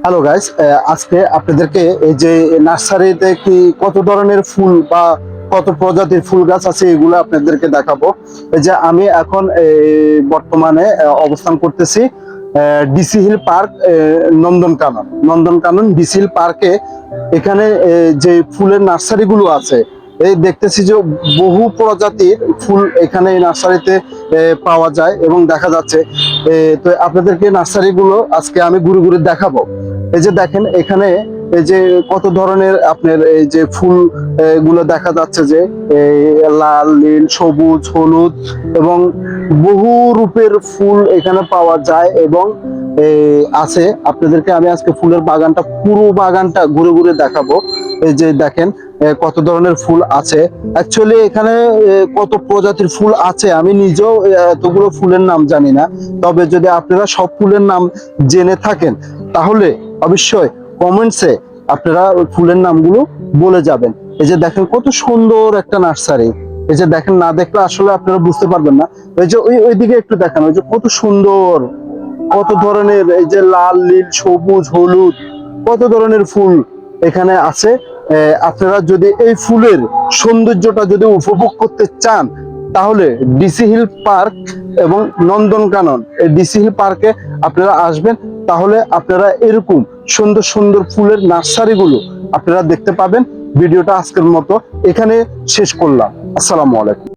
Hello guys, আজকে আপনাদেরকে এই যে নার্সারিতে কি কত ধরনের ফুল বা কত প্রজাতির ফুল গাছ আছে এগুলো আপনাদেরকে দেখাবো। এই যে আমি এখন বর্তমানে অবস্থান করতেছি DC hill park, Nandankanan DC hill পার্কে। এখানে যে ফুলের নার্সারি গুলো আছে, এই দেখতেছি যে বহু প্রজাতির ফুল এখানে এই নার্সারিতে পাওয়া যায় এবং দেখা যাচ্ছে। তো আপনাদেরকে নার্সারি গুলো আজকে আমি ঘুরে ঘুরে দেখাবো। এই যে দেখেন এখানে এই যে কত ধরনের আপনার এই যে ফুল গুলো দেখা যাচ্ছে, যে লাল, নীল, সবুজ, হলুদ এবং বহু রূপের ফুল এখানে পাওয়া যায় এবং আছে। আপনাদেরকে আমি আজকে ফুলের বাগানটা, পুরো বাগানটা ঘুরে ঘুরে দেখাবো। এই যে দেখেন কত ধরনের ফুল আছে। অ্যাকচুয়ালি এখানে কত প্রজাতির ফুল আছে আমি নিজেও এতগুলো ফুলের নাম জানি না। তবে যদি আপনারা সব ফুলের নাম জেনে থাকেন তাহলে অবশ্যই কমেন্টসে আপনারা ফুলের নামগুলো বলে যাবেন। এই যে দেখেন কত সুন্দর একটা নার্সারি। এই যে দেখেন, না দেখলে আসলে আপনারা বুঝতে পারবেন না। এই যে ওইদিকে একটু দেখেন, ওই যে কত সুন্দর, কত ধরনের এই যে লাল, নীল, সবুজ, হলুদ, কত ধরনের ফুল এখানে আছে। আপনারা যদি এই ফুলের সৌন্দর্যটা যদি উপভোগ করতে চান তাহলে ডিসি হিল পার্ক এবং নন্দনকানন, এই ডিসি হিল পার্কে আপনারা আসবেন। তাহলে আপনারা এরকম সুন্দর সুন্দর ফুলের নার্সারি গুলো আপনারা দেখতে পাবেন। ভিডিওটা আজকের মতো এখানে শেষ করলাম। আসসালামু আলাইকুম।